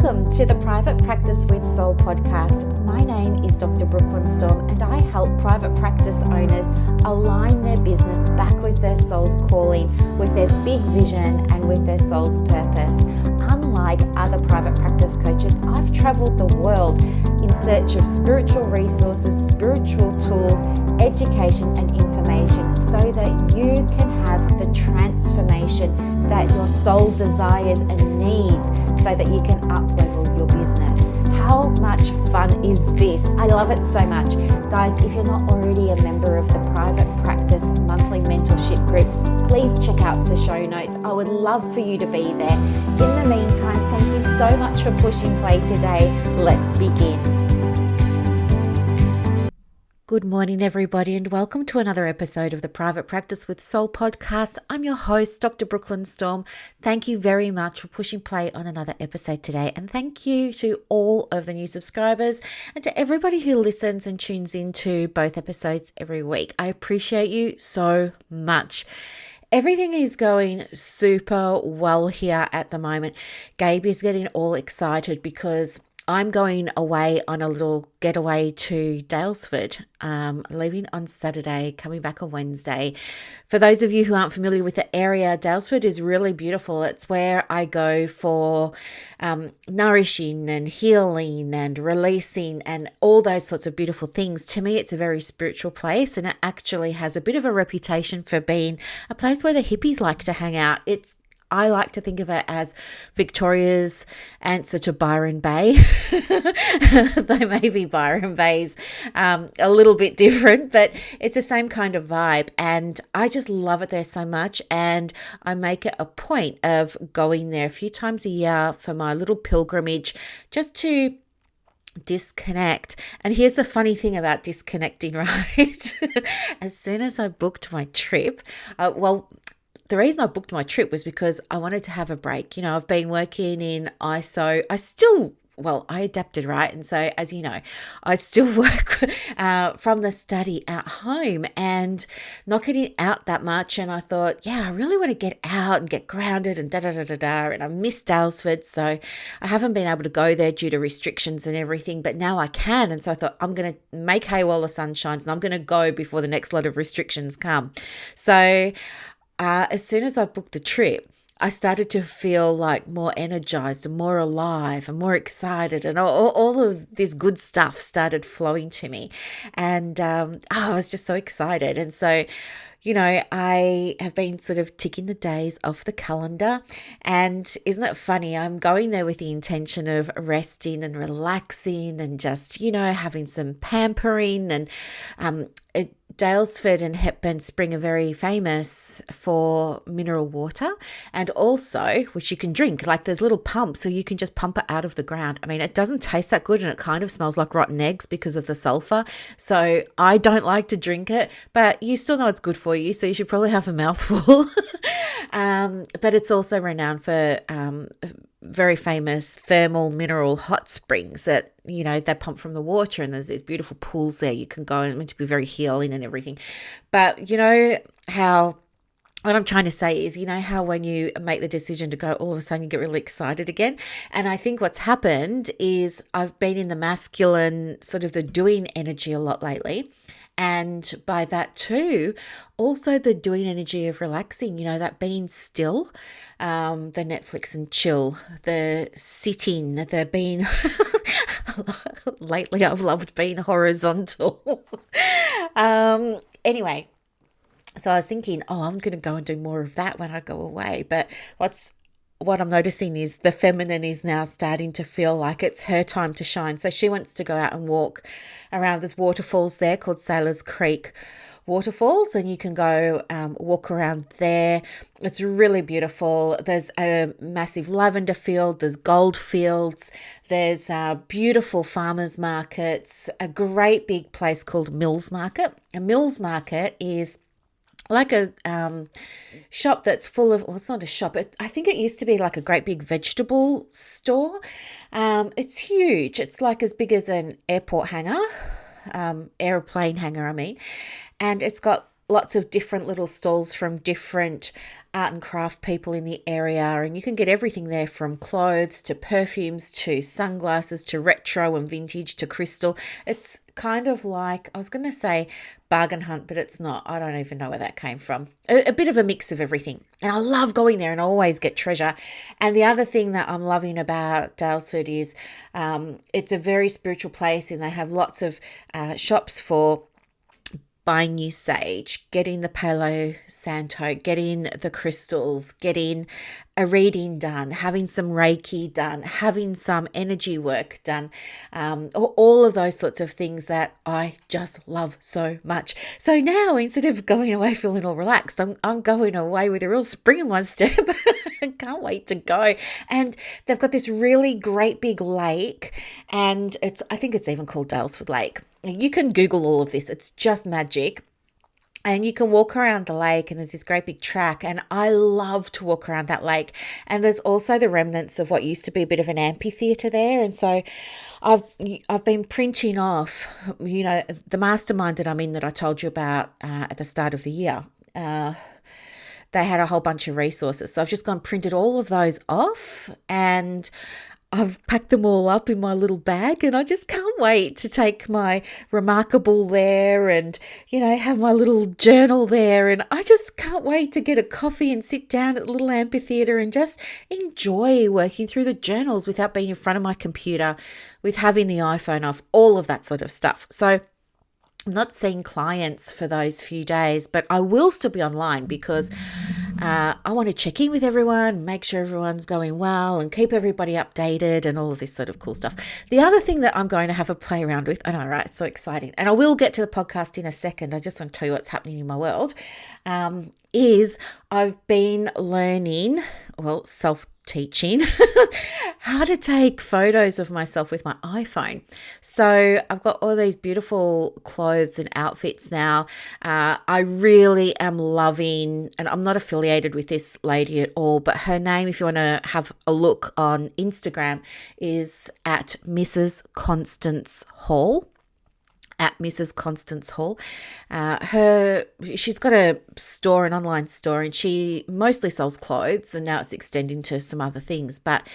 Welcome to the Private Practice with Soul podcast. My name is Dr. Brooklyn Storme, and I help private practice owners align their business back with their soul's calling, with their big vision and with their soul's purpose. Unlike other private practice coaches, I've traveled the world in search of spiritual resources, spiritual tools, education and information so that you can have the transformation that your soul desires and needs so that you can up-level your business. How much fun is this? I love it so much. Guys, if you're not already a member of the Private Practice Monthly Mentorship Group, please check out the show notes. I would love for you to be there. In the meantime, thank you so much for pushing play today. Let's begin. Good morning, everybody, and welcome to another episode of the Private Practice with Soul podcast. I'm your host, Dr. Brooklyn Storme. Thank you very much for pushing play on another episode today. And thank you to all of the new subscribers and to everybody who listens and tunes into both episodes every week. I appreciate you so much. Everything is going super well here at the moment. Gabe is getting all excited because I'm going away on a little getaway to Daylesford, leaving on Saturday, coming back on Wednesday. For those of you who aren't familiar with the area, Daylesford is really beautiful. It's where I go for nourishing and healing and releasing and all those sorts of beautiful things. To me, it's a very spiritual place, and it actually has a bit of a reputation for being a place where the hippies like to hang out. I like to think of it as Victoria's answer to Byron Bay, though maybe Byron Bay's a little bit different, but it's the same kind of vibe. And I just love it there so much. And I make it a point of going there a few times a year for my little pilgrimage just to disconnect. And here's the funny thing about disconnecting, right? As soon as I booked my trip, the reason I booked my trip was because I wanted to have a break. You know, I've been working in ISO. I adapted, right? And so, as you know, I still work from the study at home and not getting out that much. And I thought, yeah, I really want to get out and get grounded and da-da-da-da-da. And I missed Daylesford, so I haven't been able to go there due to restrictions and everything. But now I can. And so I thought, I'm going to make hay while the sun shines, and I'm going to go before the next lot of restrictions come. So as soon as I booked the trip, I started to feel like more energized and more alive and more excited, and all of this good stuff started flowing to me. And I was just so excited. And so, you know, I have been sort of ticking the days off the calendar. And isn't it funny? I'm going there with the intention of resting and relaxing and just, you know, having some pampering. And Daylesford and Hepburn Spring are very famous for mineral water, and also, which you can drink, like there's little pumps, so you can just pump it out of the ground. I mean, it doesn't taste that good, and it kind of smells like rotten eggs because of the sulfur. So I don't like to drink it, but you still know it's good for you, so you should probably have a mouthful. But it's also renowned for very famous thermal mineral hot springs that, you know, they pump from the water, and there's these beautiful pools there. You can go, and it's meant to be very healing and everything. But you know how, what I'm trying to say is, you know how when you make the decision to go, all of a sudden you get really excited again. And I think what's happened is I've been in the masculine, sort of the doing energy a lot lately. And by that too, also the doing energy of relaxing, you know, that being still, the Netflix and chill, the sitting, the being, lately I've loved being horizontal. Anyway, so I was thinking, I'm going to go and do more of that when I go away. But what I'm noticing is the feminine is now starting to feel like it's her time to shine. So she wants to go out and walk around. There's waterfalls there called Sailors Creek Waterfalls, and you can go walk around there. It's really beautiful. There's a massive lavender field. There's gold fields. There's beautiful farmers markets, a great big place called Mills Market. A Mills Market is like a shop that's full of, well, it's not a shop. I think it used to be like a great big vegetable store. It's huge. It's like as big as an airport hangar, airplane hangar, I mean. And it's got lots of different little stalls from different art and craft people in the area, and you can get everything there from clothes to perfumes to sunglasses to retro and vintage to crystal. It's kind of like, I was going to say bargain hunt, but it's not. I don't even know where that came from. A bit of a mix of everything. And I love going there, and I always get treasure. And the other thing that I'm loving about Daylesford is it's a very spiritual place, and they have lots of shops for buying new sage, getting the Palo Santo, getting the crystals, getting a reading done, having some Reiki done, having some energy work done, all of those sorts of things that I just love so much. So now, instead of going away feeling all relaxed, I'm going away with a real spring in my step. I can't wait to go. And they've got this really great big lake, and I think it's even called Daylesford Lake. You can Google all of this. It's just magic. And you can walk around the lake, and there's this great big track, and I love to walk around that lake. And there's also the remnants of what used to be a bit of an amphitheatre there. And so I've been printing off, the mastermind that I'm in that I told you about at the start of the year. They had a whole bunch of resources. So I've just gone and printed all of those off, and I've packed them all up in my little bag, and I just can't wait to take my Remarkable there and, have my little journal there. And I just can't wait to get a coffee and sit down at the little amphitheatre and just enjoy working through the journals without being in front of my computer, with having the iPhone off, all of that sort of stuff. So I'm not seeing clients for those few days, but I will still be online because I want to check in with everyone, make sure everyone's going well, and keep everybody updated and all of this sort of cool stuff. The other thing that I'm going to have a play around with, I know, right? It's so exciting. And I will get to the podcast in a second. I just want to tell you what's happening in my world, is I've been learning, self-teaching, how to take photos of myself with my iPhone. So I've got all these beautiful clothes and outfits now. I really am loving, and I'm not affiliated with this lady at all, but her name, if you want to have a look on Instagram, is at Mrs. Constance Hall. At Mrs. Constance Hall. She's got a store, an online store, and she mostly sells clothes, and now it's extending to some other things, but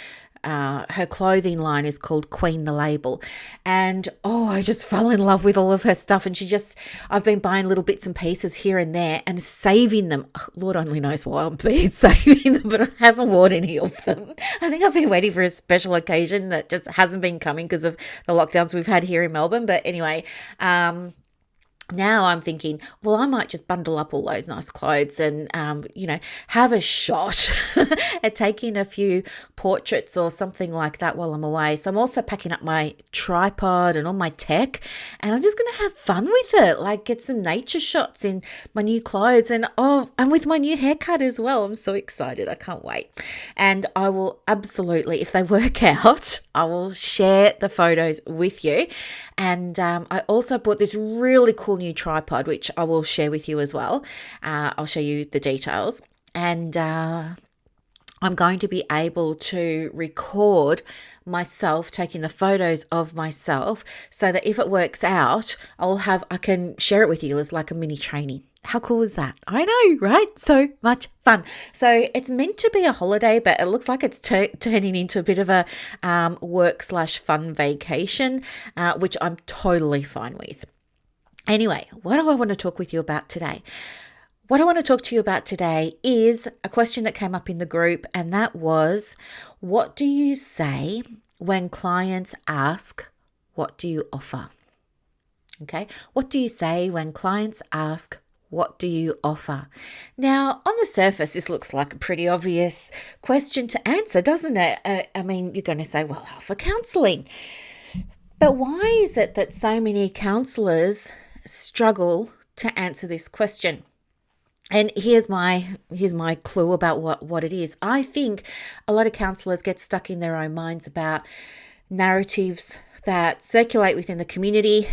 her clothing line is called Queen the Label. And I just fell in love with all of her stuff. And I've been buying little bits and pieces here and there and saving them. Lord only knows why I'm been saving them, but I haven't worn any of them. I think I've been waiting for a special occasion that just hasn't been coming because of the lockdowns we've had here in Melbourne. But anyway, now I'm thinking, I might just bundle up all those nice clothes and, have a shot at taking a few portraits or something like that while I'm away. So I'm also packing up my tripod and all my tech, and I'm just going to have fun with it, like get some nature shots in my new clothes and with my new haircut as well. I'm so excited. I can't wait. And I will absolutely, if they work out, I will share the photos with you. And I also bought this really cool new tripod, which I will share with you as well. I'll show you the details. And I'm going to be able to record myself taking the photos of myself so that if it works out, I can share it with you as like a mini training. How cool is that? I know, right? So much fun. So it's meant to be a holiday, but it looks like it's turning into a bit of a work/fun vacation, which I'm totally fine with. Anyway, what do I want to talk with you about today? What I want to talk to you about today is a question that came up in the group, and that was, what do you say when clients ask, what do you offer? Okay, what do you say when clients ask, what do you offer? Now, on the surface, this looks like a pretty obvious question to answer, doesn't it? You're going to say, I offer counselling. But why is it that so many counsellors struggle to answer this question? And here's my clue about what it is. I think a lot of counsellors get stuck in their own minds about narratives that circulate within the community,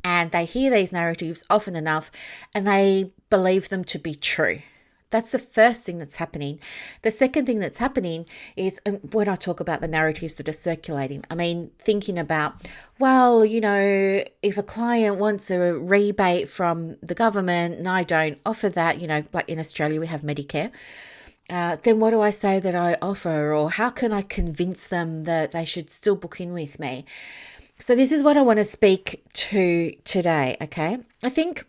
and they hear these narratives often enough and they believe them to be true. That's the first thing that's happening. The second thing that's happening is, when I talk about the narratives that are circulating, I mean, thinking about, well, if a client wants a rebate from the government and I don't offer that, like in Australia, we have Medicare. Then what do I say that I offer? Or how can I convince them that they should still book in with me? So this is what I want to speak to today, okay? I think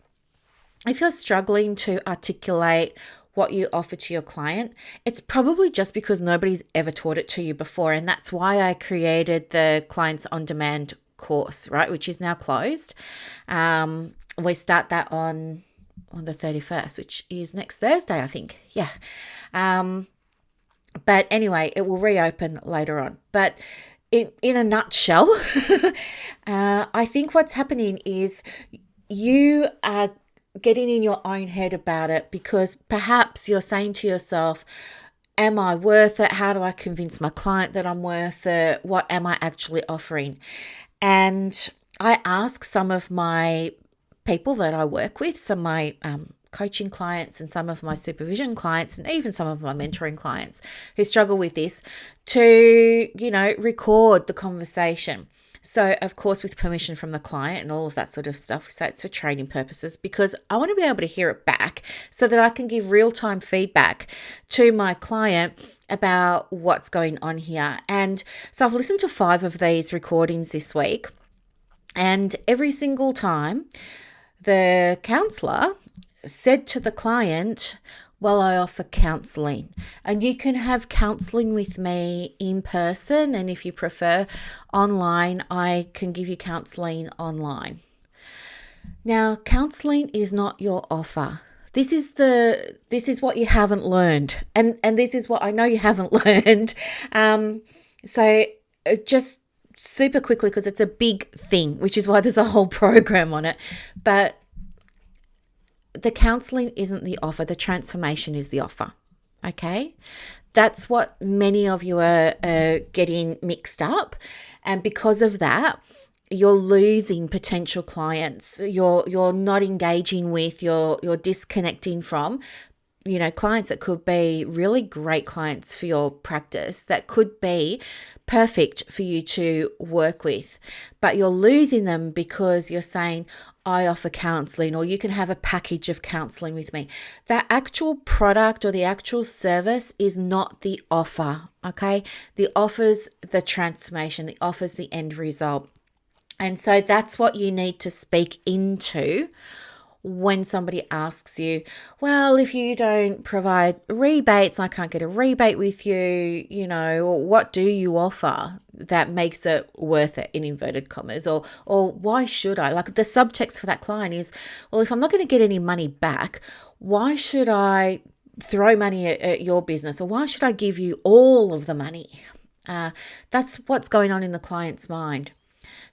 if you're struggling to articulate what you offer to your client, it's probably just because nobody's ever taught it to you before. And that's why I created the Clients on Demand course, right, which is now closed. We start that on the 31st, which is next Thursday, I think. Yeah. But anyway, it will reopen later on. But in a nutshell, I think what's happening is you are getting in your own head about it because perhaps you're saying to yourself, am I worth it? How do I convince my client that I'm worth it? What am I actually offering? And I ask some of my people that I work with, some of my coaching clients and some of my supervision clients and even some of my mentoring clients who struggle with this to, record the conversation. So, of course, with permission from the client and all of that sort of stuff, so it's for training purposes because I want to be able to hear it back so that I can give real-time feedback to my client about what's going on here. And so I've listened to 5 of these recordings this week, and every single time the counsellor said to the client, well, I offer counselling and you can have counselling with me in person. And if you prefer online, I can give you counselling online. Now, counselling is not your offer. This is what you haven't learned. And this is what I know you haven't learned. So just super quickly, because it's a big thing, which is why there's a whole program on it. But the counselling isn't the offer. The transformation is the offer. Okay? That's what many of you are getting mixed up. And because of that, you're losing potential clients. You're not engaging with, you're disconnecting from, clients that could be really great clients for your practice, that could be perfect for you to work with. But you're losing them because you're saying, I offer counselling, or you can have a package of counselling with me. That actual product or the actual service is not the offer, okay? The offer's the transformation, the offer's the end result. And so that's what you need to speak into when somebody asks you, well, if you don't provide rebates, I can't get a rebate with you, what do you offer that makes it worth it, in inverted commas, or why should I? Like, the subtext for that client is, well, if I'm not going to get any money back, why should I throw money at your business, or why should I give you all of the money? That's what's going on in the client's mind.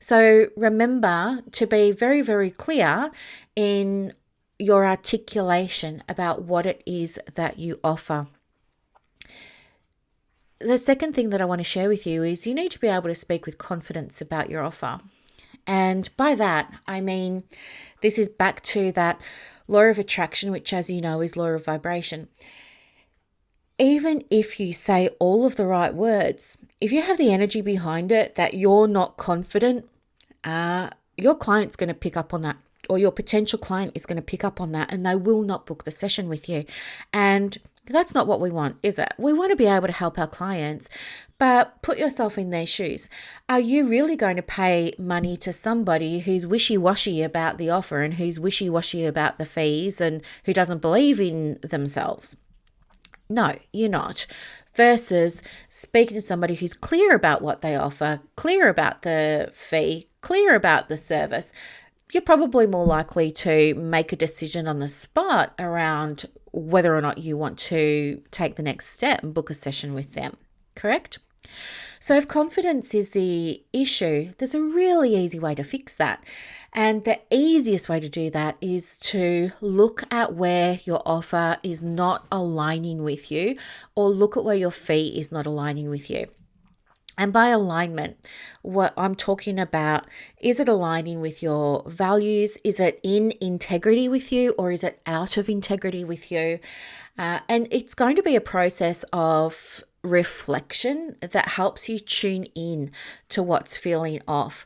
So remember to be very, very clear in your articulation about what it is that you offer. The second thing that I want to share with you is you need to be able to speak with confidence about your offer. And by that, I mean, this is back to that law of attraction, which, as you know, is law of vibration. Even if you say all of the right words, if you have the energy behind it that you're not confident, your client's going to pick up on that, or your potential client is going to pick up on that, and they will not book the session with you. And that's not what we want, is it? We want to be able to help our clients, but put yourself in their shoes. Are you really going to pay money to somebody who's wishy-washy about the offer and who's wishy-washy about the fees and who doesn't believe in themselves? No, you're not. Versus speaking to somebody who's clear about what they offer, clear about the fee, clear about the service, you're probably more likely to make a decision on the spot around whether or not you want to take the next step and book a session with them, correct? So if confidence is the issue, there's a really easy way to fix that. And the easiest way to do that is to look at where your offer is not aligning with you, or look at where your fee is not aligning with you. And by alignment, what I'm talking about, is it aligning with your values? Is it in integrity with you, or is it out of integrity with you? And it's going to be a process of reflection that helps you tune in to what's feeling off.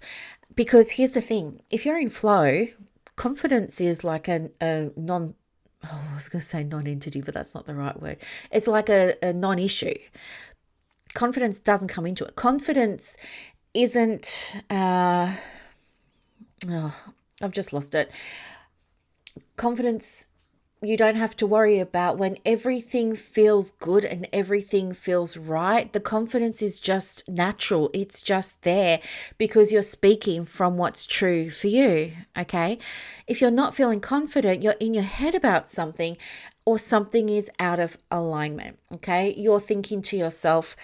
Because here's the thing, if you're in flow, confidence is like a non, oh, I was going to say non-entity, but that's not the right word. It's like a non-issue. Confidence doesn't come into it. Confidence isn't, I've just lost it. Confidence, you don't have to worry about when everything feels good and everything feels right. The confidence is just natural. It's just there because you're speaking from what's true for you, okay? If you're not feeling confident, you're in your head about something, or something is out of alignment, okay? You're thinking to yourself,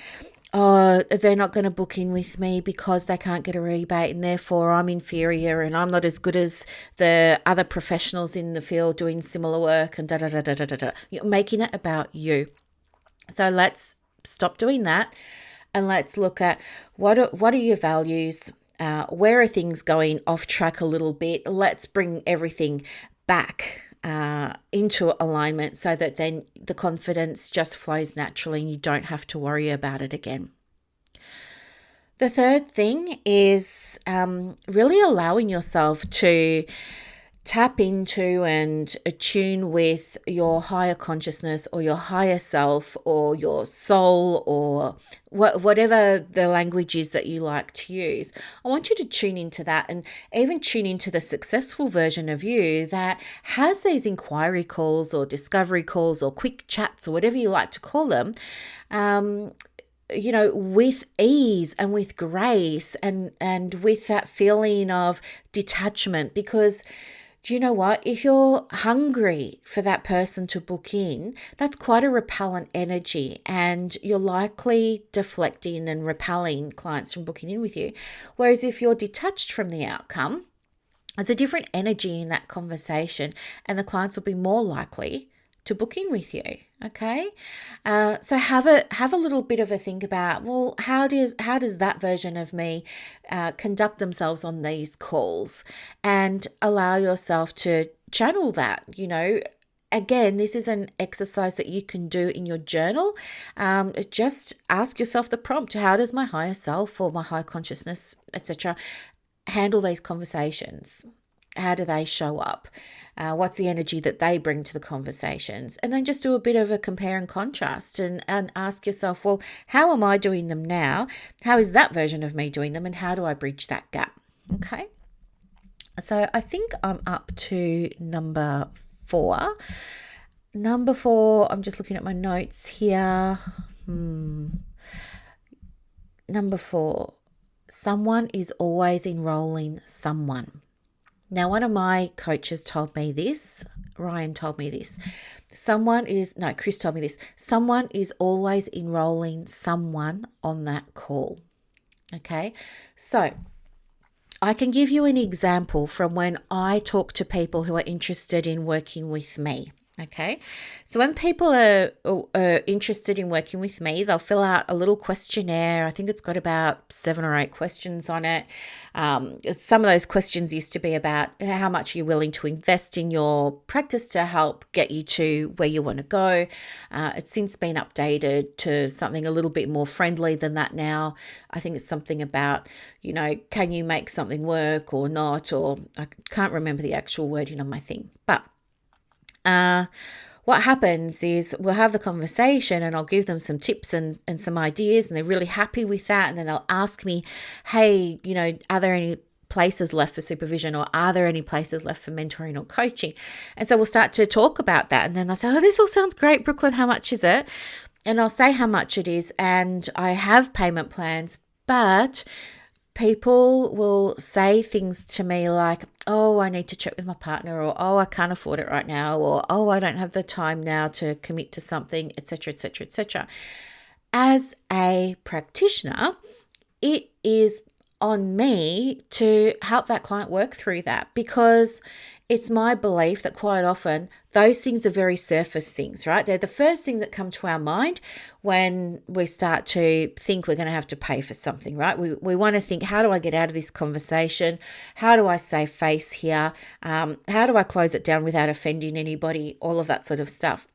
oh, they're not going to book in with me because they can't get a rebate, and therefore I'm inferior and I'm not as good as the other professionals in the field doing similar work, and da da da da da da. You're making it about you. So let's stop doing that, and let's look at what are your values. Where are things going off track a little bit? Let's bring everything back into alignment so that then the confidence just flows naturally and you don't have to worry about it again. The third thing is really allowing yourself to tap into and attune with your higher consciousness or your higher self or your soul, or whatever the language is that you like to use. I want you to tune into that, and even tune into the successful version of you that has these inquiry calls or discovery calls or quick chats or whatever you like to call them, with ease and with grace and with that feeling of detachment. Because do you know what? If you're hungry for that person to book in, that's quite a repellent energy, and you're likely deflecting and repelling clients from booking in with you. Whereas if you're detached from the outcome, there's a different energy in that conversation, and the clients will be more likely to book in with you. Okay, so have a little bit of a think about, well, how does that version of me conduct themselves on these calls, and allow yourself to channel that. Again, this is an exercise that you can do in your journal. Just ask yourself the prompt: how does my higher self or my high consciousness, etc., handle these conversations? How do they show up? What's the energy that they bring to the conversations? And then just do a bit of a compare and contrast, and ask yourself, well, how am I doing them now? How is that version of me doing them? And how do I bridge that gap? Okay. So I think I'm up to number 4. Number 4, I'm just looking at my notes here. Number 4, someone is always enrolling someone. Now, one of my coaches told me this, Ryan told me this. Chris told me this. Someone is always enrolling someone on that call. Okay, so I can give you an example from when I talk to people who are interested in working with me. Okay, so when people are interested in working with me, they'll fill out a little questionnaire. I think it's got about 7 or 8 questions on it. Some of those questions used to be about how much you're willing to invest in your practice to help get you to where you want to go. It's since been updated to something a little bit more friendly than that now. I think it's something about, can you make something work or not? Or I can't remember the actual wording on my thing. But what happens is we'll have the conversation, and I'll give them some tips and some ideas, and they're really happy with that. And then they'll ask me, hey, are there any places left for supervision, or are there any places left for mentoring or coaching? And so we'll start to talk about that. And then I say, oh, this all sounds great, Brooklyn, how much is it? And I'll say how much it is, and I have payment plans, but people will say things to me like, oh, I need to check with my partner, or, oh, I can't afford it right now, or, oh, I don't have the time now to commit to something, etc., etc., etc. As a practitioner, it is on me to help that client work through that, because it's my belief that quite often those things are very surface things, right? They're the first things that come to our mind when we start to think we're going to have to pay for something, right? We want to think, how do I get out of this conversation? How do I save face here? How do I close it down without offending anybody? All of that sort of stuff.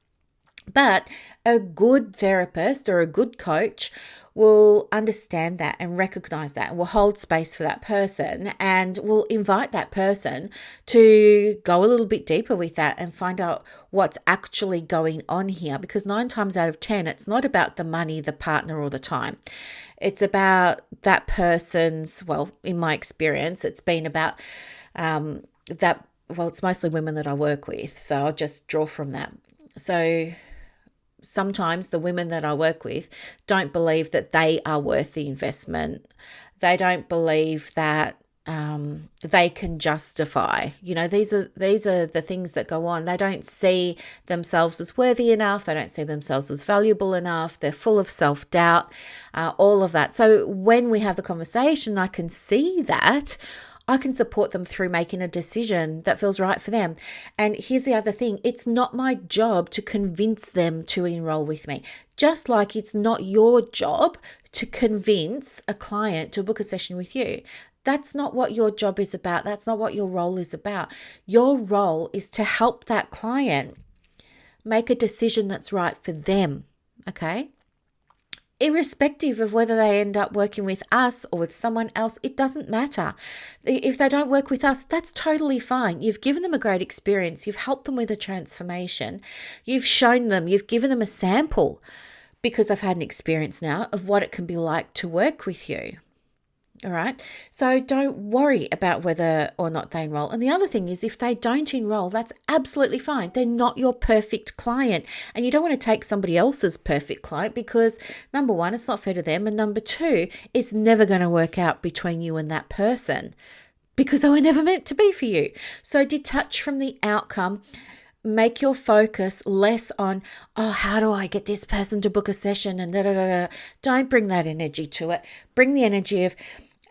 But a good therapist or a good coach will understand that and recognize that, and will hold space for that person, and will invite that person to go a little bit deeper with that and find out what's actually going on here. Because 9 times out of 10, it's not about the money, the partner, or the time. It's about that person's, well, in my experience, it's been about that, well, it's mostly women that I work with, so I'll just draw from that. So sometimes the women that I work with don't believe that they are worth the investment. They don't believe that they can justify. These are the things that go on. They don't see themselves as worthy enough. They don't see themselves as valuable enough. They're full of self-doubt, all of that. So when we have the conversation, I can see that. I can support them through making a decision that feels right for them. And here's the other thing. It's not my job to convince them to enroll with me. Just like it's not your job to convince a client to book a session with you. That's not what your job is about. That's not what your role is about. Your role is to help that client make a decision that's right for them. Okay? Irrespective of whether they end up working with us or with someone else, it doesn't matter. If they don't work with us, that's totally fine. You've given them a great experience. You've helped them with a transformation. You've shown them, you've given them a sample, because I've had an experience now of what it can be like to work with you. All right. So don't worry about whether or not they enroll. And the other thing is, if they don't enroll, that's absolutely fine. They're not your perfect client. And you don't want to take somebody else's perfect client, because number one, it's not fair to them. And number two, it's never going to work out between you and that person, because they were never meant to be for you. So detach from the outcome. Make your focus less on, how do I get this person to book a session and da-da-da-da. Don't bring that energy to it. Bring the energy of,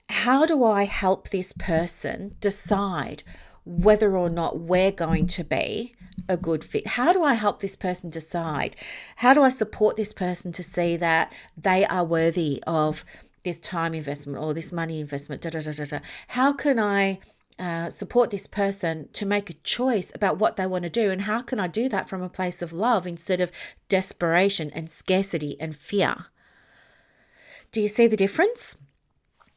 how do I help this person decide whether or not we're going to be a good fit? How do I help this person decide? How do I support this person to see that they are worthy of this time investment or this money investment? Da, da, da, da, da. How can I support this person to make a choice about what they want to do? And how can I do that from a place of love instead of desperation and scarcity and fear? Do you see the difference?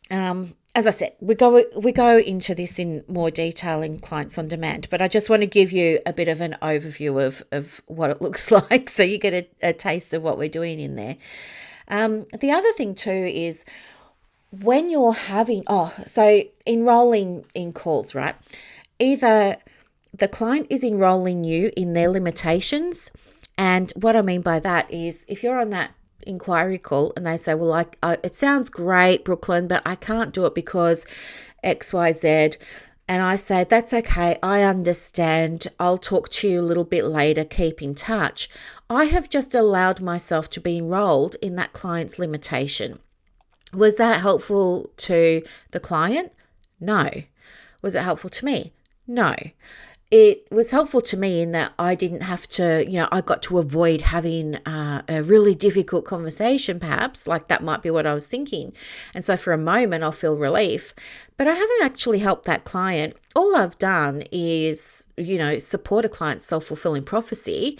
As I said, we go into this in more detail in Clients on Demand, but I just want to give you a bit of an overview of what it looks like, so you get a taste of what we're doing in there. The other thing too is, when you're having, so enrolling in calls, right? Either the client is enrolling you in their limitations, and what I mean by that is, if you're on that inquiry call and they say, well, it sounds great, Brooklyn, but I can't do it because XYZ. And I say, that's okay. I understand. I'll talk to you a little bit later. Keep in touch. I have just allowed myself to be enrolled in that client's limitation. Was that helpful to the client? No. Was it helpful to me? No. It was helpful to me in that I didn't have to, I got to avoid having a really difficult conversation, perhaps, like that might be what I was thinking. And so for a moment, I'll feel relief. But I haven't actually helped that client. All I've done is, support a client's self-fulfilling prophecy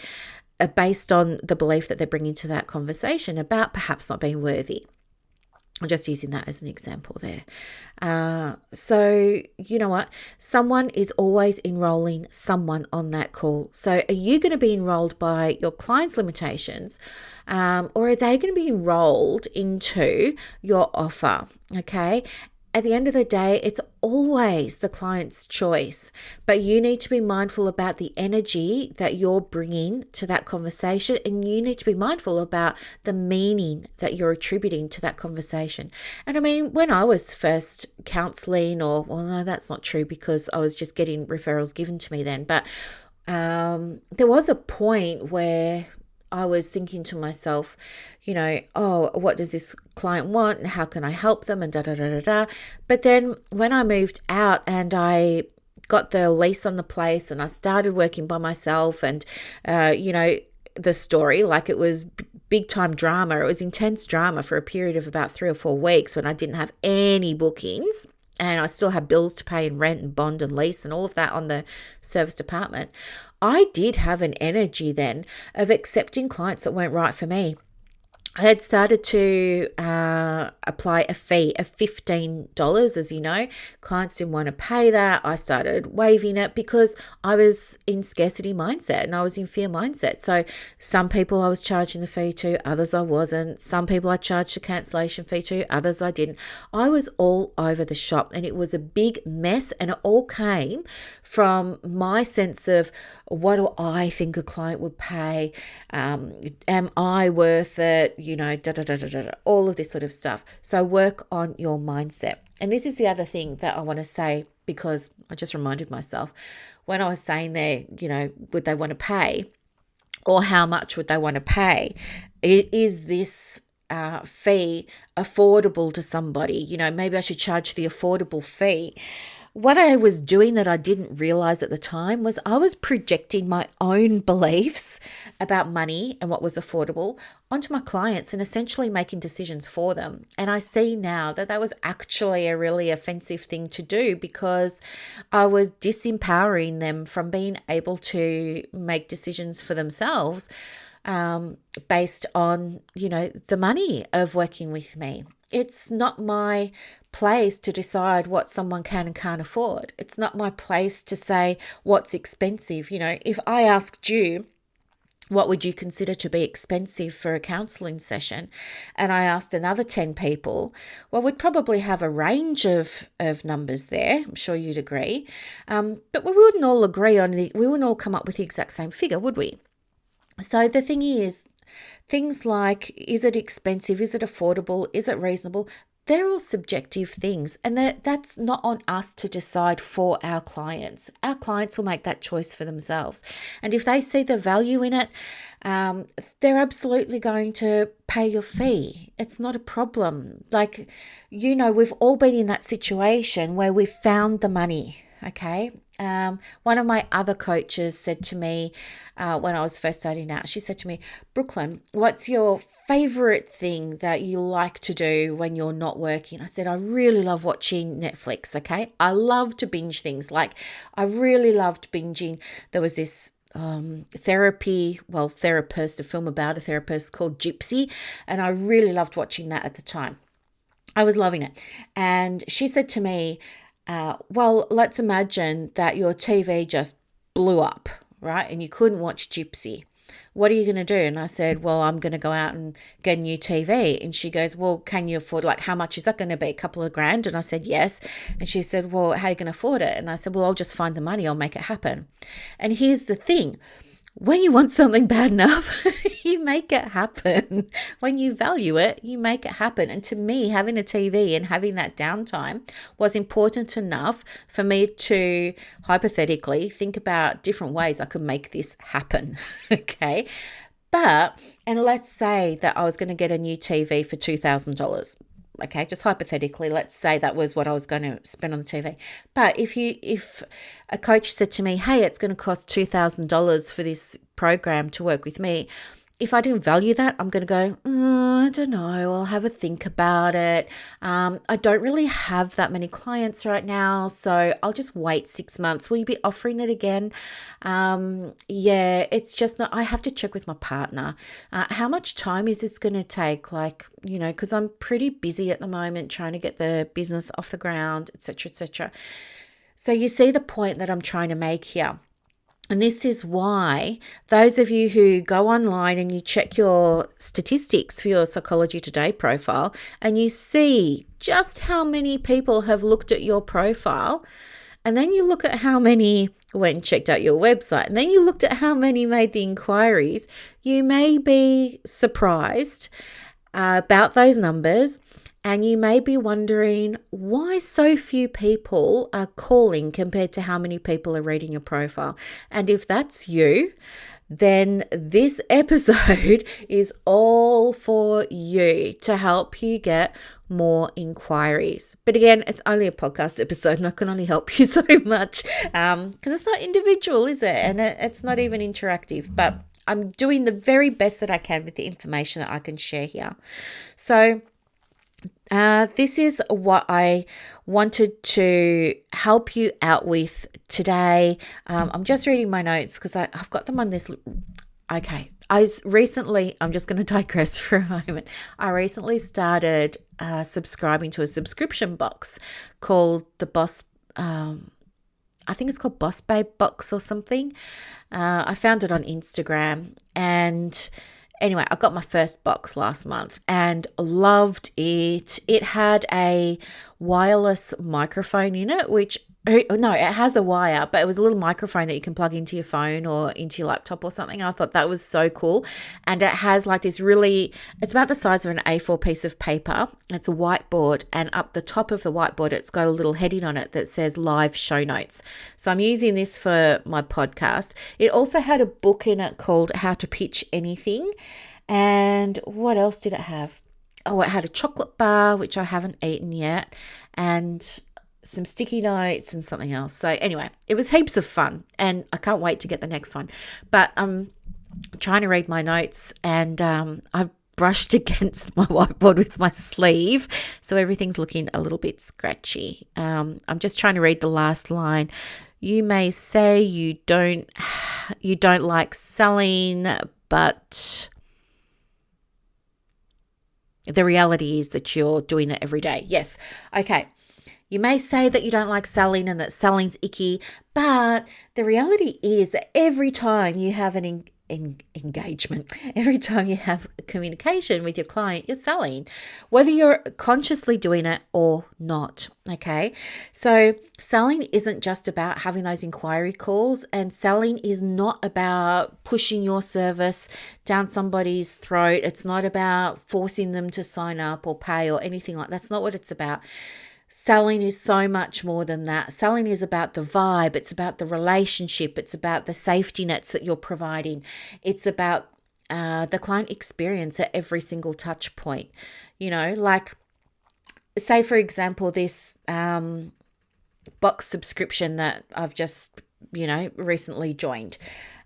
based on the belief that they're bringing to that conversation about perhaps not being worthy. I'm just using that as an example there. So you know what? Someone is always enrolling someone on that call. So are you going to be enrolled by your client's limitations, or are they going to be enrolled into your offer? Okay. At the end of the day, it's always the client's choice, but you need to be mindful about the energy that you're bringing to that conversation, and you need to be mindful about the meaning that you're attributing to that conversation. And I mean, when I was first counseling, no, that's not true, because I was just getting referrals given to me then, but there was a point where I was thinking to myself, what does this client want and how can I help them, and da da da da da. But then when I moved out and I got the lease on the place and I started working by myself, and, the story, like, it was big time drama. It was intense drama for a period of about 3 or 4 weeks when I didn't have any bookings and I still had bills to pay and rent and bond and lease and all of that on the service department. I did have an energy then of accepting clients that weren't right for me. I had started to apply a fee of $15, as you know. Clients didn't want to pay that. I started waiving it because I was in scarcity mindset and I was in fear mindset. So some people I was charging the fee to, others I wasn't. Some people I charged a cancellation fee to, others I didn't. I was all over the shop and it was a big mess, and it all came from my sense of, what do I think a client would pay? Am I worth it? All of this sort of stuff. So work on your mindset. And this is the other thing that I want to say, because I just reminded myself when I was saying there, would they want to pay, or how much would they want to pay? Is this fee affordable to somebody? Maybe I should charge the affordable fee. What I was doing that I didn't realize at the time was I was projecting my own beliefs about money and what was affordable onto my clients and essentially making decisions for them. And I see now that that was actually a really offensive thing to do, because I was disempowering them from being able to make decisions for themselves based on, the money of working with me. It's not my place to decide what someone can and can't afford. It's not my place to say what's expensive. If I asked you, what would you consider to be expensive for a counselling session? And I asked another 10 people, well, we'd probably have a range of numbers there. I'm sure you'd agree. But we wouldn't all agree we wouldn't all come up with the exact same figure, would we? So the thing is, things like, is it expensive? Is it affordable? Is it reasonable? They're all subjective things, and that's not on us to decide for our clients. Our clients will make that choice for themselves. And if they see the value in it, they're absolutely going to pay your fee. It's not a problem. Like, we've all been in that situation where we've found the money, okay? One of my other coaches said to me when I was first starting out, she said to me, Brooklyn, what's your favorite thing that you like to do when you're not working? I said, I really love watching Netflix, okay? I love to binge things. Like, I really loved binging. There was this therapist, a film about a therapist called Gypsy, and I really loved watching that at the time. I was loving it. And she said to me, well, let's imagine that your TV just blew up, right? And you couldn't watch Gypsy. What are you going to do? And I said, well, I'm going to go out and get a new TV. And she goes, well, can you afford, how much is that going to be? A couple of grand? And I said, yes. And she said, well, how are you going to afford it? And I said, well, I'll just find the money. I'll make it happen. And here's the thing. When you want something bad enough, you make it happen. When you value it, you make it happen. And to me, having a TV and having that downtime was important enough for me to hypothetically think about different ways I could make this happen. Okay. And let's say that I was going to get a new TV for $2,000. Okay, just hypothetically, let's say that was what I was going to spend on the TV. But if a coach said to me, hey, it's going to cost $2,000 for this program to work with me, if I didn't value that, I'm going to go, I don't know, I'll have a think about it. I don't really have that many clients right now, so I'll just wait 6 months. Will you be offering it again? It's just not, I have to check with my partner. How much time is this going to take? Because I'm pretty busy at the moment trying to get the business off the ground, etc., etc. So you see the point that I'm trying to make here. And this is why those of you who go online and you check your statistics for your Psychology Today profile and you see just how many people have looked at your profile, and then you look at how many went and checked out your website, and then you looked at how many made the inquiries, you may be surprised about those numbers. And you may be wondering why so few people are calling compared to how many people are reading your profile. And if that's you, then this episode is all for you to help you get more inquiries. But again, it's only a podcast episode and I can only help you so much because it's not individual, is it? And it's not even interactive, but I'm doing the very best that I can with the information that I can share here. So this is what I wanted to help you out with today. I'm just reading my notes because I've got them on this. Okay. I'm just going to digress for a moment. I recently started subscribing to a subscription box called the Boss, I think it's called Boss Babe Box or something. I found it on Instagram, and anyway, I got my first box last month and loved it. It had a wireless microphone in it, no, it has a wire, but it was a little microphone that you can plug into your phone or into your laptop or something. I thought that was so cool. And it has like this it's about the size of an A4 piece of paper. It's a whiteboard, and up the top of the whiteboard, it's got a little heading on it that says live show notes. So I'm using this for my podcast. It also had a book in it called How to Pitch Anything. And what else did it have? Oh, it had a chocolate bar, which I haven't eaten yet, and some sticky notes and something else. So anyway, it was heaps of fun and I can't wait to get the next one. But I'm trying to read my notes, and I've brushed against my whiteboard with my sleeve, so everything's looking a little bit scratchy. I'm just trying to read the last line. You may say you don't like selling, but the reality is that you're doing it every day. Yes. Okay. You may say that you don't like selling and that selling's icky, but the reality is that every time you have an engagement, every time you have communication with your client, you're selling, whether you're consciously doing it or not. Okay. So selling isn't just about having those inquiry calls, and selling is not about pushing your service down somebody's throat. It's not about forcing them to sign up or pay or anything like that. That's not what it's about. Selling is so much more than that. Selling is about the vibe. It's about the relationship. It's about the safety nets that you're providing. It's about the client experience at every single touch point. You know, like say, for example, this box subscription that I've just, recently joined.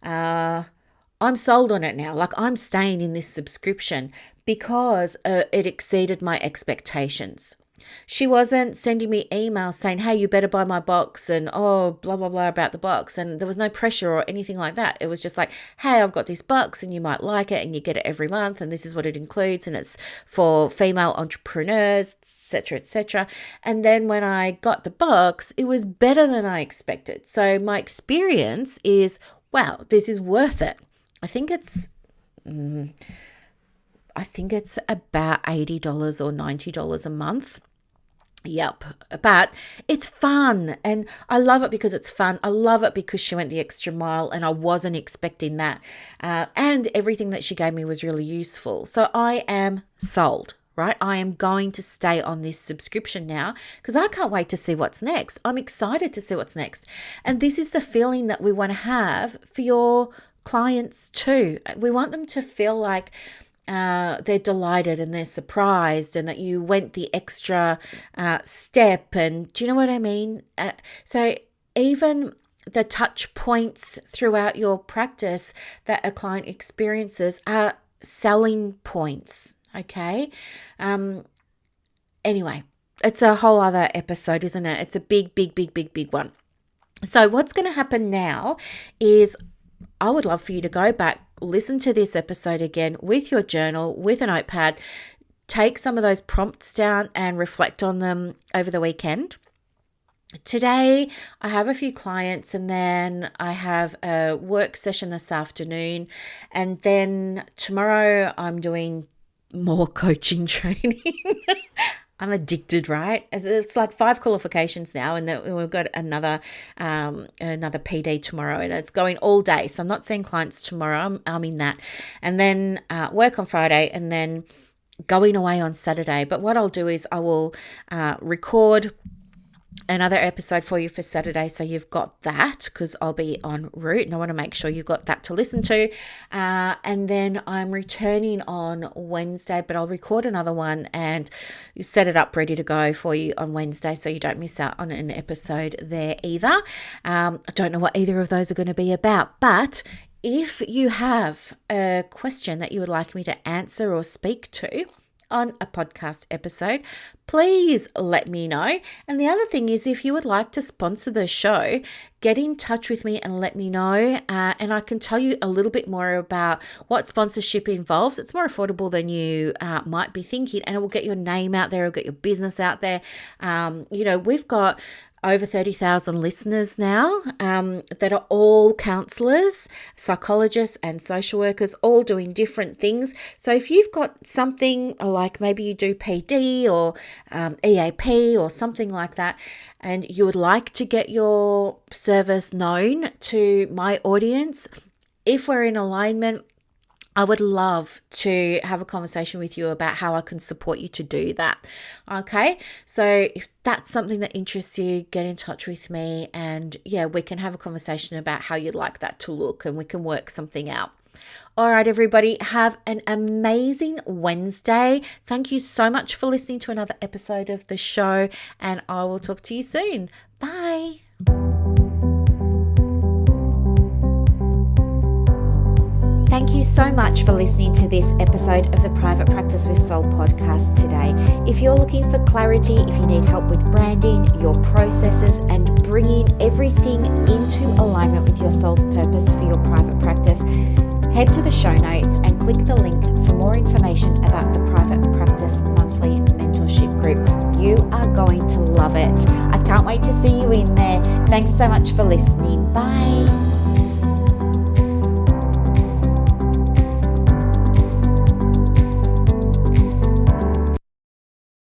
I'm sold on it now. Like, I'm staying in this subscription because it exceeded my expectations. She wasn't sending me emails saying, hey, you better buy my box and blah, blah, blah about the box. And there was no pressure or anything like that. It was just like, hey, I've got this box and you might like it and you get it every month and this is what it includes and it's for female entrepreneurs, etc., etc. And then when I got the box, it was better than I expected. So my experience is, wow, this is worth it. I think it's about $80 or $90 a month. Yep, but it's fun and I love it because it's fun. I love it because she went the extra mile and I wasn't expecting that. And everything that she gave me was really useful. So I am sold, right? I am going to stay on this subscription now because I can't wait to see what's next. I'm excited to see what's next. And this is the feeling that we want to have for your clients too. We want them to feel like they're delighted and they're surprised and that you went the extra step. And do you know what I mean? So even the touch points throughout your practice that a client experiences are selling points. Okay. Anyway, it's a whole other episode, isn't it? It's a big, big, big, big, big one. So what's going to happen now is I would love for you to go back, listen to this episode again with your journal, with a notepad, take some of those prompts down and reflect on them over the weekend. Today, I have a few clients and then I have a work session this afternoon. And then tomorrow I'm doing more coaching training. I'm addicted, right? It's like 5 qualifications now, and then we've got another PD tomorrow, and it's going all day. So I'm not seeing clients tomorrow. I'm in that, and then work on Friday, and then going away on Saturday. But what I'll do is I will record another episode for you for Saturday, so you've got that, because I'll be en route and I want to make sure you've got that to listen to. And then I'm returning on Wednesday, but I'll record another one and set it up ready to go for you on Wednesday, so you don't miss out on an episode there either. I don't know what either of those are going to be about, but if you have a question that you would like me to answer or speak to on a podcast episode, please let me know. And the other thing is, if you would like to sponsor the show, get in touch with me and let me know. And I can tell you a little bit more about what sponsorship involves. It's more affordable than you might be thinking, and it will get your name out there, it'll get your business out there. We've got over 30,000 listeners now that are all counsellors, psychologists and social workers, all doing different things. So if you've got something like maybe you do PD or EAP or something like that, and you would like to get your service known to my audience, if we're in alignment, I would love to have a conversation with you about how I can support you to do that. Okay, so if that's something that interests you, get in touch with me, and we can have a conversation about how you'd like that to look, and we can work something out. All right, everybody, have an amazing Wednesday. Thank you so much for listening to another episode of the show, and I will talk to you soon. Bye. Thank you so much for listening to this episode of the Private Practice with Soul podcast today. If you're looking for clarity, if you need help with branding, your processes, and bringing everything into alignment with your soul's purpose for your private practice, head to the show notes and click the link for more information about the Private Practice Monthly Mentorship Group. You are going to love it. I can't wait to see you in there. Thanks so much for listening. Bye.